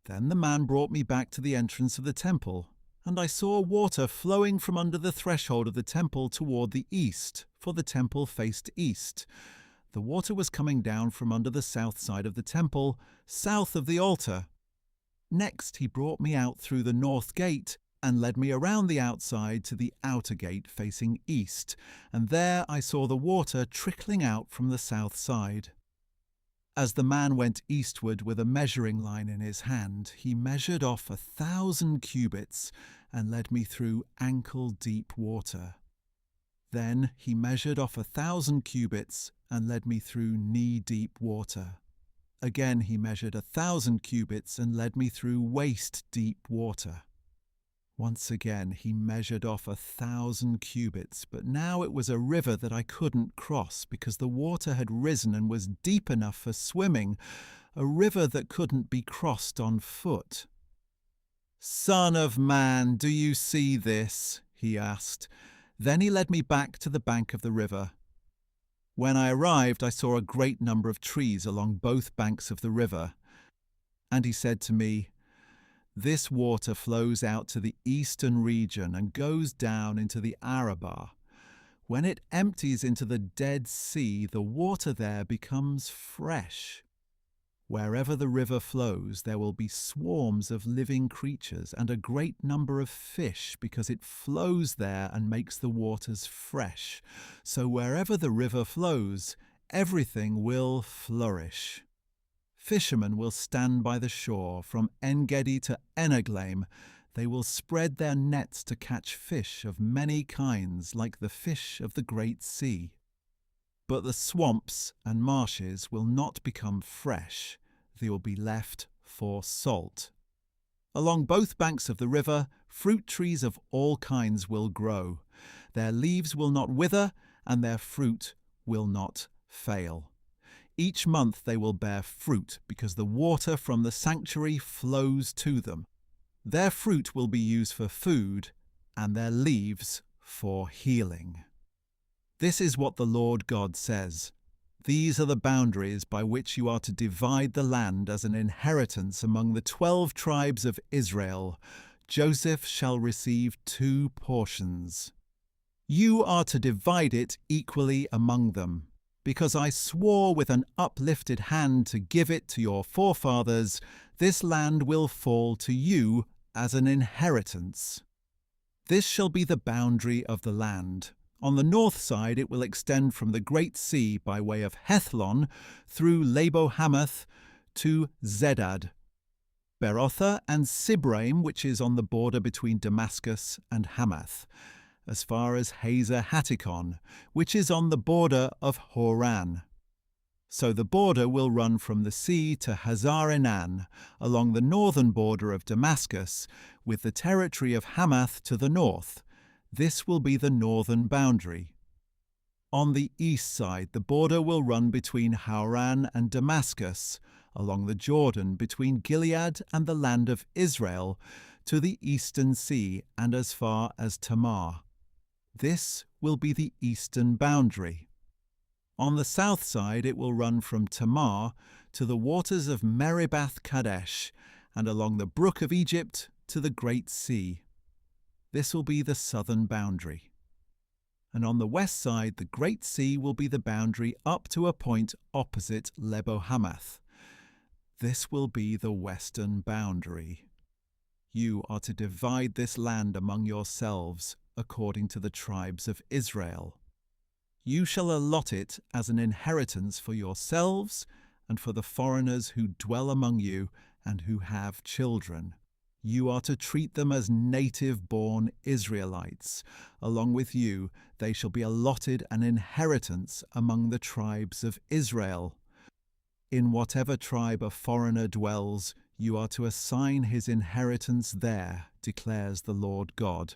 Then the man brought me back to the entrance of the temple, and I saw water flowing from under the threshold of the temple toward the east, for the temple faced east. The water was coming down from under the south side of the temple, south of the altar. Next he brought me out through the north gate and led me around the outside to the outer gate facing east, and there I saw the water trickling out from the south side. As the man went eastward with a measuring line in his hand, he measured off 1,000 cubits and led me through ankle-deep water. Then he measured off 1,000 cubits and led me through knee-deep water. Again he measured 1,000 cubits and led me through waist-deep water. Once again he measured off 1,000 cubits, but now it was a river that I couldn't cross because the water had risen and was deep enough for swimming, a river that couldn't be crossed on foot. "Son of man, do you see this?" he asked. Then he led me back to the bank of the river. When I arrived, I saw a great number of trees along both banks of the river. And he said to me, "This water flows out to the eastern region and goes down into the Arabah. When it empties into the Dead Sea, the water there becomes fresh. Wherever the river flows, there will be swarms of living creatures and a great number of fish, because it flows there and makes the waters fresh. So wherever the river flows, everything will flourish. Fishermen will stand by the shore, from En-gedi to Eneglaim. They will spread their nets to catch fish of many kinds, like the fish of the great sea. But the swamps and marshes will not become fresh. They will be left for salt. Along both banks of the river, fruit trees of all kinds will grow. Their leaves will not wither, and their fruit will not fail. Each month they will bear fruit, because the water from the sanctuary flows to them. Their fruit will be used for food, and their leaves for healing." This is what the Lord God says. "These are the boundaries by which you are to divide the land as an inheritance among the 12 tribes of Israel. Joseph shall receive 2 portions. You are to divide it equally among them. Because I swore with an uplifted hand to give it to your forefathers, this land will fall to you as an inheritance. This shall be the boundary of the land. On the north side it will extend from the Great Sea by way of Hethlon through Labo-Hamath to Zedad, Berotha and Sibraim, which is on the border between Damascus and Hamath, as far as Hazer Hattikon, which is on the border of Horan. So the border will run from the sea to Hazar-Enan, along the northern border of Damascus, with the territory of Hamath to the north. This will be the northern boundary. On the east side, the border will run between Hauran and Damascus, along the Jordan between Gilead and the land of Israel, to the eastern sea and as far as Tamar. This will be the eastern boundary. On the south side it will run from Tamar to the waters of Meribath Kadesh, and along the brook of Egypt to the Great Sea. This will be the southern boundary. And on the west side the Great Sea will be the boundary up to a point opposite Lebo-Hamath. This will be the western boundary. You are to divide this land among yourselves, according to the tribes of Israel. You shall allot it as an inheritance for yourselves and for the foreigners who dwell among you and who have children. You are to treat them as native-born Israelites. Along with you, they shall be allotted an inheritance among the tribes of Israel. In whatever tribe a foreigner dwells, you are to assign his inheritance there, declares the Lord God.